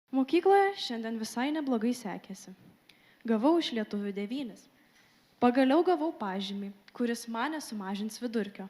Mokykloje šiandien visai neblogai sekėsi. Gavau iš lietuvių 9. Pagaliau gavau pažymį, kuris mane sumažins vidurkio.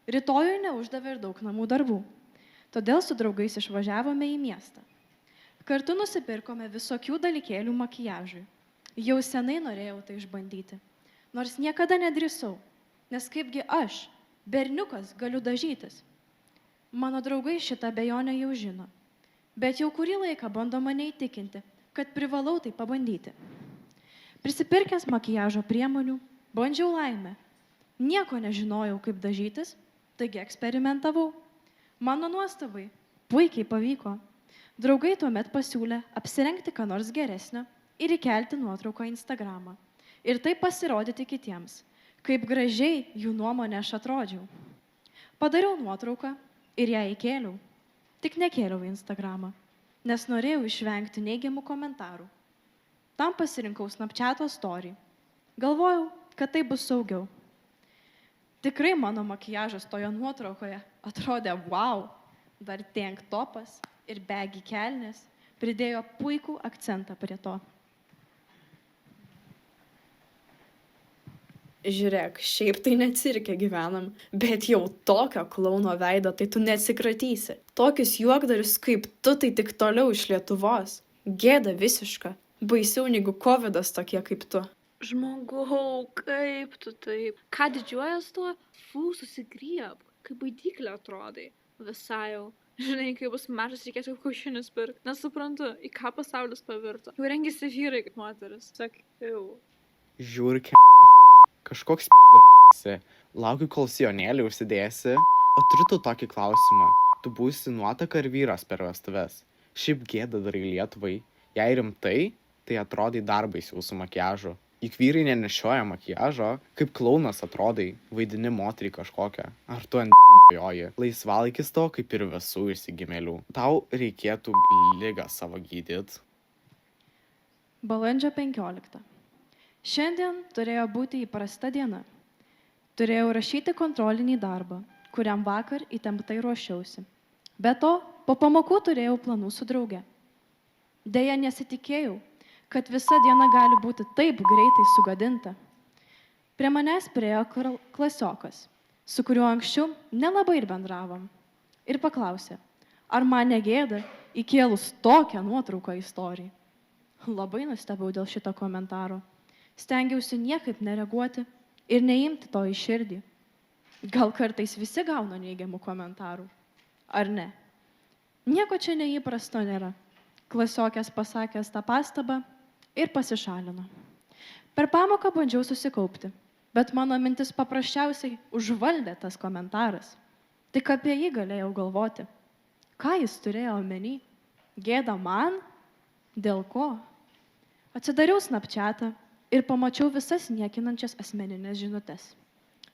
Rytojui neuždavė ir daug namų darbų. Todėl su draugais išvažiavome į miestą. Kartu nusipirkome visokių dalykėlių makiažui. Jau senai norėjau tai išbandyti. Nors niekada nedrįsau, nes kaipgi aš, berniukas, galiu dažytis. Mano draugai šitą abejonę jau žino. Bet jau kurį laiką bando mane įtikinti, kad privalau tai pabandyti. Prisipirkęs makiažo priemonių, bandžiau laimę. Nieko nežinojau, kaip dažytis, taigi eksperimentavau. Mano nuostabai, puikiai pavyko. Draugai tuomet pasiūlė apsirengti ką nors geresnio ir įkelti nuotrauką į Instagramą. Ir taip pasirodyti kitiems, kaip gražiai jų nuomonė aš atrodžiau. Padariau nuotrauką ir ją įkėliau. Tik nekėliau į Instagramą, nes norėjau išvengti neigiamų komentarų. Tam pasirinkau Snapchato story. Galvojau, kad tai bus saugiau. Tikrai mano makiažas toje nuotraukoje atrodė wow, dar tank topas ir baggy kelnės pridėjo puikų akcentą prie to. Žiūrėk, šiaip tai ne cirke gyvenam, bet jau tokio klauno veido tai tu neatsikratysi. Tokius juokdarius kaip tu tai tik toliau iš Lietuvos. Gėda visiška. Baisiau negu covidas tokie kaip tu. Žmogau, kaip tu taip? Ką didžiuojas tuo? Susigriebk, kaip baidyklė atrodai. Visai jau. Žinai, kai bus mažas, reikės jau kiaušinius pirkti. Nesuprantu, į ką pasaulis pavirto. Jau rengėsi vyrai kaip moteris. Sakiau. Žiūrk, kažkoks p***si. Laukiu, kol sijonėlį užsidėsi. O turiu tu tokį klausimą. Tu būsi nuotaka ar vyras per vestuves? Šiaip gėda darai Lietuvai. Jei rimtai, tai atrodai dar baisiau su makiažu. Juk vyrai nenešioja makiažo, kaip klaunas atrodai, vaidini moterį kažkokią. Ar tu ant joji? Laisvalaikis to kaip ir visų išsigimėlių. Tau reikėtų ligą savo gydyt. Balandžio 15. Šiandien turėjo būti įprasta diena. Turėjau rašyti kontrolinį darbą, kuriam vakar įtemptai ruošiausi. Be to, po pamokų turėjau planų su drauge. Deja, nesitikėjau, kad visa diena gali būti taip greitai sugadinta. Prie manęs priėjo klasiokas, su kuriuo anksčiau nelabai ir bendravom. Ir paklausė, ar man negėda įkėlus tokią nuotrauką istorijai. Labai nustebau dėl šito komentaro. Stengiausi niekaip nereaguoti ir neimti to į širdį. Gal kartais visi gauna neigiamų komentarų, ar ne? Nieko čia neįprasto nėra. Klasiokės pasakęs tą pastabą ir pasišalino. Per pamoką bandžiau susikaupti, bet mano mintis paprasčiausiai užvaldė tas komentaras. Tik apie jį galėjau galvoti. Ką jis turėjo omeny? Gėda man? Dėl ko? Atsidariau Snapchatą ir pamačiau visas niekinančias asmeninės žinutes.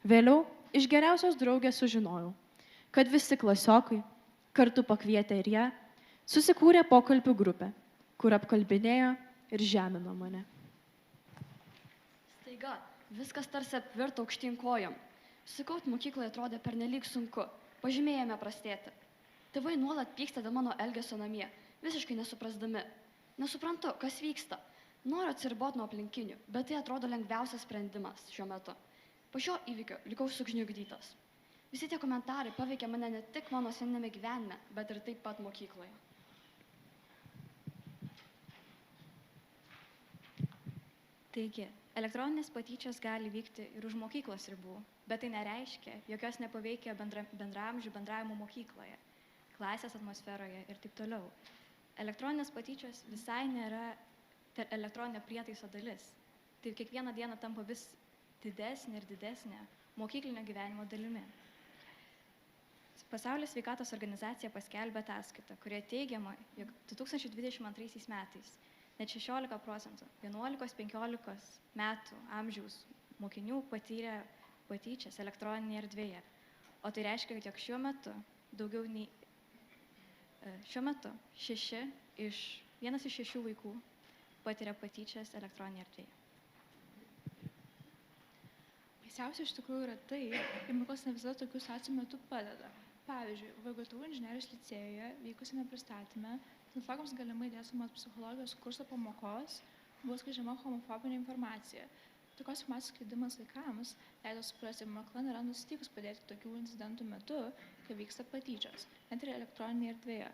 Vėliau iš geriausios draugės sužinojau, kad visi klasiokai, kartu pakvietę ir ją, susikūrė pokalbių grupę, kur apkalbinėjo ir žemino mane. Staiga, viskas tarsi apvirto aukštyn kojom. Susikaupt mokykloje atrodė pernelyg sunku, pažymėjome prastėti. Tėvai nuolat pyksta dėl mano elgesio namie, visiškai nesuprasdami. Nesuprantu, kas vyksta. Noriu atsiriboti nuo aplinkinių, bet tai atrodo lengviausias sprendimas šiuo metu. Po šio įvykio likau sugniugdytas. Visi tie komentarai paveikė mane ne tik mano asmeniniame gyvenime, bet ir taip pat mokykloje. Taigi, elektroninės patyčios gali vykti ir už mokyklos ribų, bet tai nereiškia, jog jos nepaveikia bendramžių bendravimo mokykloje, klasės atmosferoje ir taip toliau. Elektroninės patyčios visai nėra elektroninio prietaiso dalis. Tai kiekvieną dieną tampa vis didesnė ir didesnė mokyklinio gyvenimo dalimi. Pasaulio sveikatos organizacija paskelbė ataskaitą, kurioje teigiama, jog 2022 metais net 16% 11-15 metų amžiaus mokinių patyrė patyčias elektroninėje erdvėje. O tai reiškia, kad jog šiuo metu vienas iš 6 vaikų patiria patyčias elektroninėje erdvėje. Baisiausia iš tikrųjų yra tai, kad mokyklos ne visada tokių situacijų metu padeda. Pavyzdžiui, VGTU inžinerijos licėjuje vykusiame pristatyme tinklokams galimai dėstomos psichologijos kurso pamokos buvo skleidžiama homofobinė informacija. Tokios informacijos skleidimas vaikams leido suprasti, jog mokykla nėra nusiteikus padėti tokių incidentų metu, kai vyksta patyčios, net ir elektroninėje erdvėje.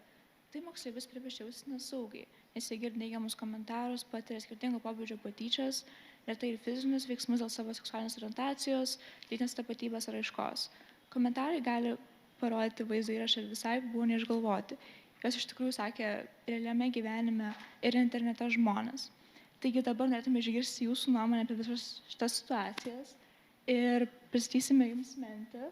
Tai moksleivius priverčia jaustis nesaugiai, nes jie girdi neigiamus komentarus, patiria skirtingo pobūdžio patyčias, retai ir fizinius veiksmus dėl savo seksualinės orientacijos, lytinės tapatybės ar raiškos. Komentarai gali parodyti vaizdo įrašą visai buvo neišgalvoti. Jos iš tikrųjų sakė realiame gyvenime ir internete žmonės. Taigi dabar norėtume išgirsti jūsų nuomonę apie visas šitas situacijas ir pristatysime jums mintį.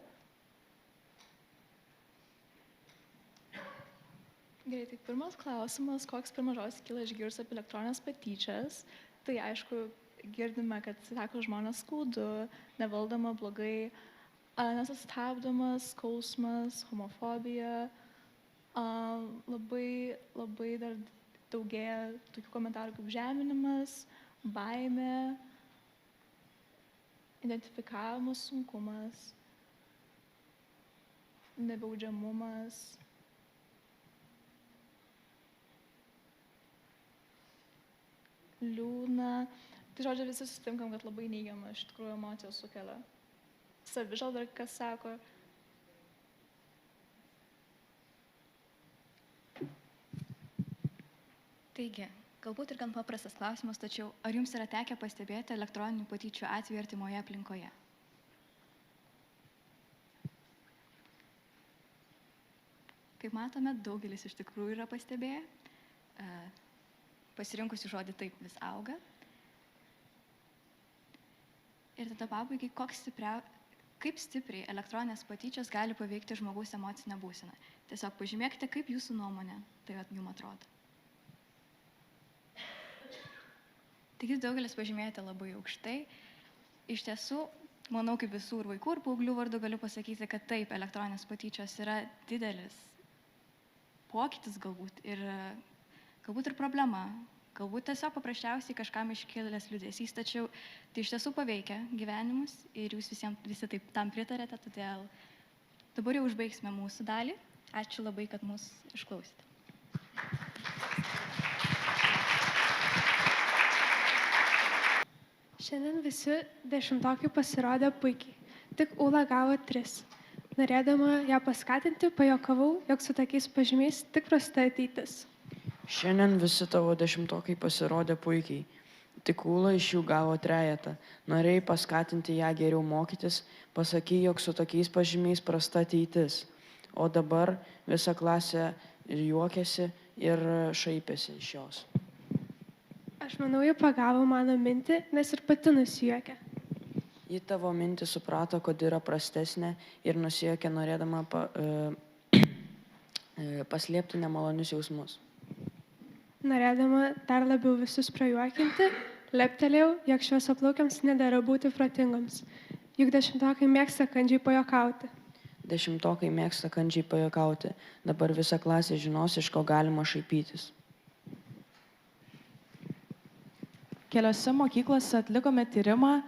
Gerai, tai pirmas klausimas, koks pirmas žodis kyla išgirdus apie elektroninės patyčias. Tai aišku, girdime, kad sako žmonės skaudu, nevaldoma blogai, nesustabdomas, skausmas, homofobija. Labai dar daugėja tokių komentarų kaip žeminimas, baimė, identifikavimas sunkumas, nebaudžiamumas. Liūna. Tai žodžiu, visi susitinkam, kad labai neigiama iš tikrųjų emocijos sukelia. Savižalda, kas sako. Taigi, galbūt ir gan paprastas klausimas, tačiau ar jums yra tekę pastebėti elektroninių patyčių atvejų artimoje aplinkoje? Kaip matome, daugelis iš tikrųjų yra pastebėję. Pasirinkusi žodį taip vis auga. Ir tada pabaigai, kaip stipriai elektroninės patyčios gali paveikti žmogaus emocinę būseną. Tiesiog pažymėkite, kaip jūsų nuomonė tai jums atrodo. Taigi daugelis pažymėjote labai aukštai. Iš tiesų, manau, kaip visų ir vaikų ir paauglių vardu galiu pasakyti, kad taip, elektroninės patyčios yra didelis pokytis galbūt ir problema. Galbūt tiesiog paprasčiausiai kažkam iškilęs liūdesys, tačiau tai iš tiesų paveikia gyvenimus ir jūs visi taip tam pritarėte, todėl dabar jau užbaigsime mūsų dalį. Ačiū labai, kad mus išklausėte. Šiandien visi 10-okai pasirodė puikiai, tik Ūla gavo 3. Norėdama ją paskatinti, pajuokavau, jog su tokiais pažymiais tik prasta ateitis. Šiandien visi tavo 10-okai pasirodė puikiai, tik Ūla iš jų gavo 3. Norėjai paskatinti ją geriau mokytis, pasakai, jog su tokiais pažymiais prasta ateitis. O dabar visa klasė juokėsi ir šaipėsi iš jos. Aš manau, ji pagavo mano mintį, nes ir pati nusijuokė. Ji tavo mintį suprato, kad yra prastesnė ir nusijuokė norėdama paslėpti nemalonius jausmus. Norėdama dar labiau visus prajuokinti, leptelėjau, jog šviesaplaukiams nedera būti protingoms. Juk 10-okai mėgsta kandžiai pajuokauti. 10-okai mėgsta kandžiai pajuokauti. Dabar visa klasė žinos, iš ko galima šaipytis. Keliose mokyklose atlikome tyrimą,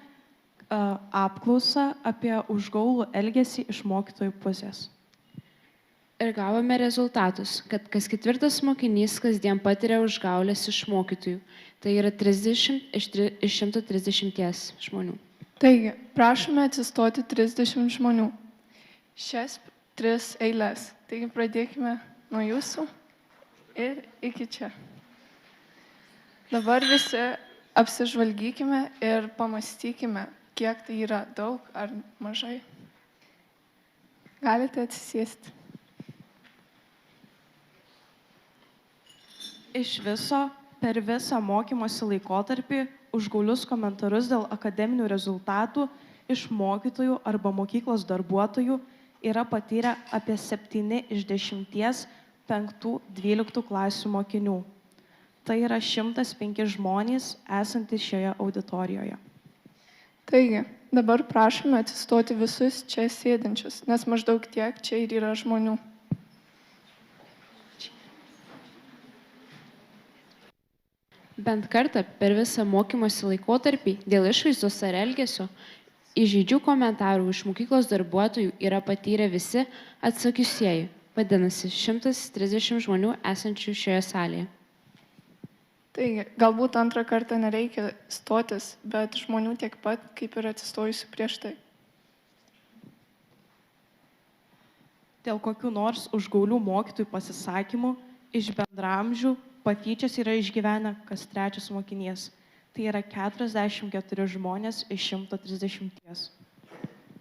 apklausą apie užgaulų elgesį iš mokytojų pusės. Ir gavome rezultatus, kad kas 4 mokinys kasdien patiria užgaulės iš mokytojų. Tai yra 30 iš 130 žmonių. Taigi, prašome atsistoti 30 žmonių. Šias 3 eiles. Taigi pradėkime nuo jūsų ir iki čia. Dabar visi apsižvalgykime ir pamastykime, kiek tai yra daug ar mažai. Galite atsisėsti. Iš viso per visą mokymosi laikotarpį užgaulius komentarus dėl akademinių rezultatų iš mokytojų arba mokyklos darbuotojų yra patyrę apie 7 iš 10 5-12 klasių mokinių. Tai yra 105 žmonės esantys šioje auditorijoje. Taigi, dabar prašome atsistoti visus čia sėdinčius, nes maždaug tiek čia ir yra žmonių. Bent kartą per visą mokymosi laikotarpį dėl išvaizdos ar elgesio Įžeidžių komentarų iš mokyklos darbuotojų yra patyrę visi atsakiusieji, vadinasi 130 žmonių esančių šioje salėje. Taigi, galbūt antrą kartą nereikia stotis, bet žmonių tiek pat, kaip ir atsistojusių prieš tai. Dėl kokių nors užgaulių mokytojų pasisakymų iš bendramžių patyčias yra išgyvenę kas trečias mokinys. Tai yra 44 žmonės iš 130.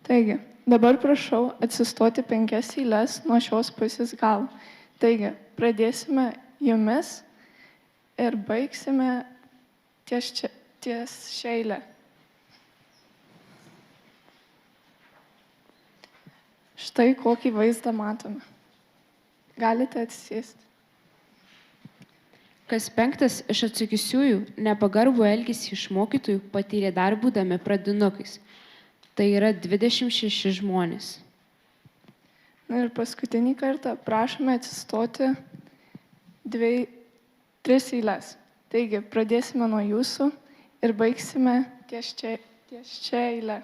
Taigi, dabar prašau atsistoti 5 eiles nuo šios pusės galo. Taigi, pradėsime jumis ir baigsime ties šią eilę. Štai kokį vaizdą matome. Galite atsisėsti. Kas penktas iš atsakysiųjų nepagarbų elgesį iš mokytojų patyrė dar būdami pradinukais. Tai yra 26 žmonės. Na ir paskutinį kartą prašome atsistoti 3 eiles. Taigi, pradėsime nuo jūsų ir baigsime ties čia eilę.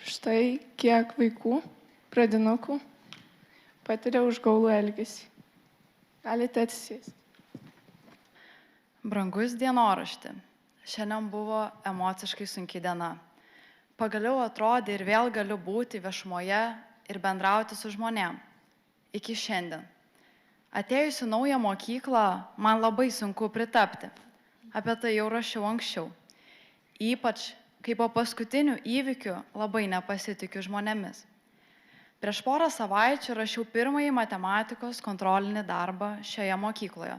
Štai kiek vaikų, pradinukų, patiria užgaulų elgesį. Galite atsisėsti. Brangus dienorašti. Šiandien buvo emociškai sunki diena. Pagaliau atrodė ir vėl galiu būti viešumoje ir bendrauti su žmonėm. Iki šiandien. Atėjusi naują mokyklą, man labai sunku pritapti. Apie tai jau rašiau anksčiau. Ypač, kai po paskutinių įvykių labai nepasitikiu žmonėmis. Prieš porą savaičių rašiau pirmąjį matematikos kontrolinį darbą šioje mokykloje.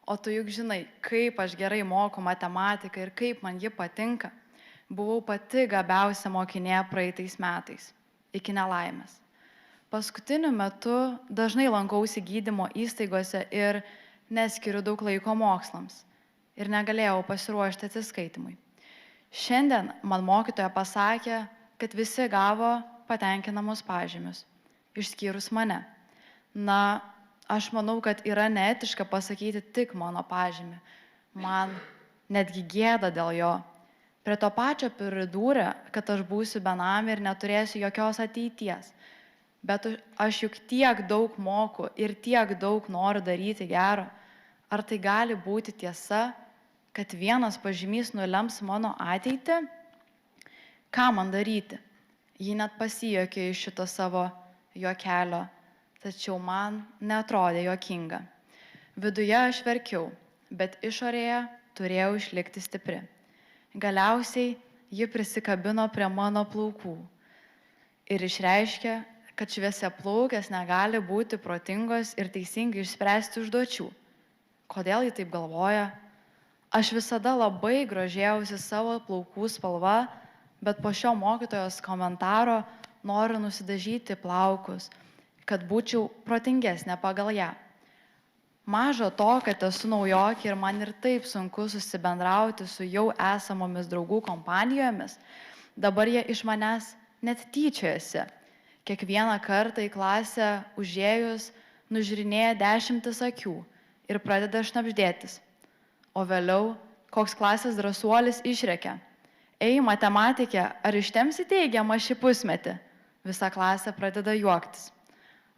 O tu juk žinai, kaip aš gerai moku matematiką ir kaip man ji patinka. Buvau pati gabiausia mokinė praeitais metais, iki nelaimės. Paskutiniu metu dažnai lankausi gydymo įstaigose ir neskiriu daug laiko mokslams. Ir negalėjau pasiruošti atsiskaitimui. Šiandien man mokytoja pasakė, kad visi gavo patenkinamus pažymius, išskyrus mane. Na, aš manau, kad yra neetiška pasakyti tik mano pažymį. Man netgi gėda dėl jo. Prie to pačio pridūrė, kad aš būsiu benamė ir neturėsiu jokios ateities. Bet aš juk tiek daug moku ir tiek daug noriu daryti gero. Ar tai gali būti tiesa, kad vienas pažymys nulems mano ateitį? Ką man daryti? Ji net pasijuokė iš šito savo juokelio, tačiau man neatrodė juokinga. Viduje aš verkiau, bet išorėje turėjau išlikti stipri. Galiausiai ji prisikabino prie mano plaukų ir išreiškė, kad šviesiaplaukės negali būti protingos ir teisingai išspręsti užduočių. Kodėl ji taip galvoja? Aš visada labai grožėjausi savo plaukų spalva, bet po šio mokytojos komentaro noriu nusidažyti plaukus, kad būčiau protingesnė pagal ją. Maža to, kad esu naujokė ir man ir taip sunku susibendrauti su jau esamomis draugų kompanijomis, dabar jie iš manęs net tyčiojasi. Kiekvieną kartą į klasę užėjus nužiūrinėja 10 akių ir pradeda šnabždėtis. O vėliau koks klasės drąsuolis išrėkia: "Ei, matematikė, ar ištemsi teigiamą šį pusmetį?" Visa klasė pradeda juoktis.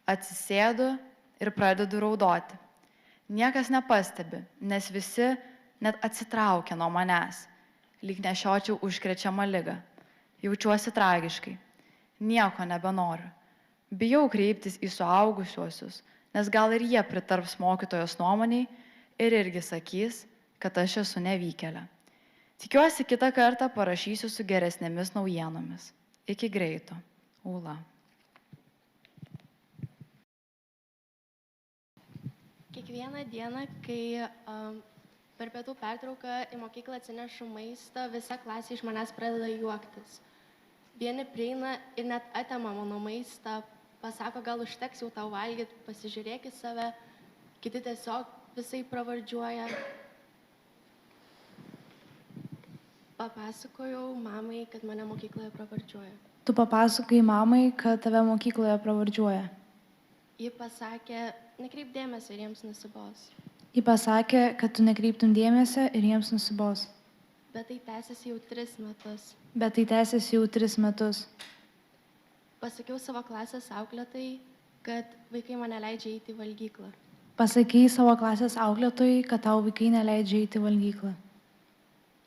Atsisėdu ir pradedu raudoti. Niekas nepastebi, nes visi net atsitraukia nuo manęs, lyg nešiočiau užkrečiamą ligą. Jaučiuosi tragiškai. Nieko nebenoriu. Bijau kreiptis į suaugusiuosius, nes gal ir jie pritarps mokytojos nuomoniai ir irgi sakys, kad aš esu nevykėlė. Tikiuosi, kitą kartą parašysiu su geresnėmis naujienomis. Iki greito. Ūla. Kiekvieną dieną, kai per pietų pertrauką į mokyklą atsinešu maistą, visa klasė iš manęs pradeda juoktis. Vieni prieina ir net atima mano maistą, pasako, gal užteks jau tau valgyti, pasižiūrėk į save, kiti tiesiog visai pravardžiuoja. Papasakojau mamai, kad mane mokykloje pravardžiuoja. Tu papasakai mamai, kad tave mokykloje pravardžiuoja. Ji pasakė, nekreip dėmesio ir jiems nusibos. Ji pasakė, kad tu nekreiptum dėmesio ir jiems nusibos. Bet tai tęsiasi jau 3 metus. Bet tai tęsiasi jau 3 metus. Pasakiau savo klasės auklėtai, kad vaikai mane leidžia eiti į valgyklą. Pasakei savo klasės auklėtojai, kad tau vaikai neleidžia eiti į valgyklą.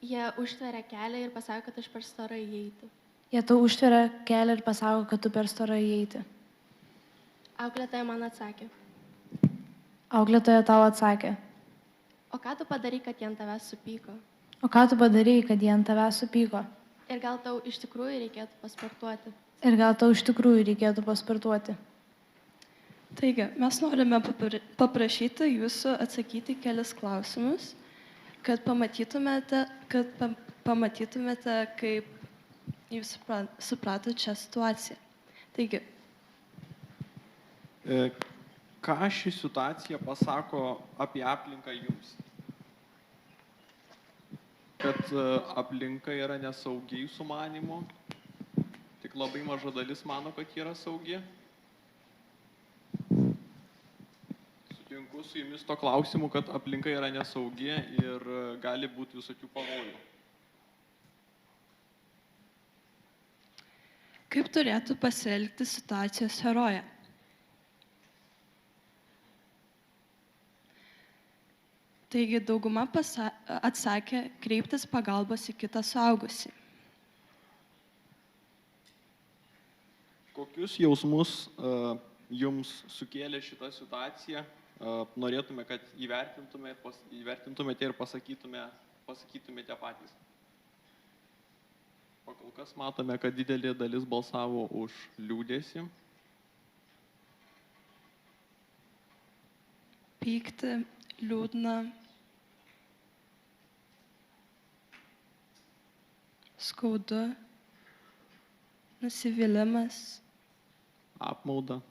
Jie užtveria kelią ir pasako, kad aš per stora įeiti. Jie tau užtveria kelią ir pasako, kad tu per stora įeiti. Auklėtoja man atsakė. Auklėtoja tau atsakė. O ką tu padarai, kad jie ant tavęs supyko? O ką tu padarei, kad jie ant tavęs supyko? Ir gal tau iš tikrųjų reikėtų pasportuoti? Ir gal tau iš tikrųjų reikėtų pasportuoti? Taigi, mes norime paprašyti jūsų atsakyti kelias klausimus, kad pamatytumėte, kaip jūs supratot šią situaciją. Taigi, ką ši situacija pasako apie aplinką jums? Kad aplinka yra nesaugi jūsų manymu, tik labai maža dalis mano, kad yra saugi. Sutinku su jumis to klausimu, kad aplinka yra nesaugi ir gali būti visokių pavojų. kaip turėtų pasielgti situacijos herojė? Taigi dauguma atsakė kreiptis pagalbos į kitą suaugusį. Kokius jausmus jums sukėlė šitą situaciją? Norėtume, kad įvertintumėte ir pasakytumėte patys. Kol kas matome, kad didelė dalis balsavo už liūdėsį. Pykti, liūdna, skaudu, nusivylimas. Apmauda.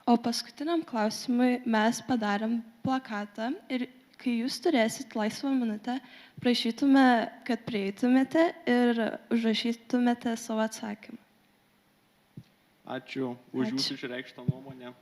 O paskutiniam klausimui mes padarėm plakatą ir kai jūs turėsit laisvą minutę, prašytume, kad prieitumėte ir užrašytumėte savo atsakymą. Ačiū už jūsų išreikštą nuomonę.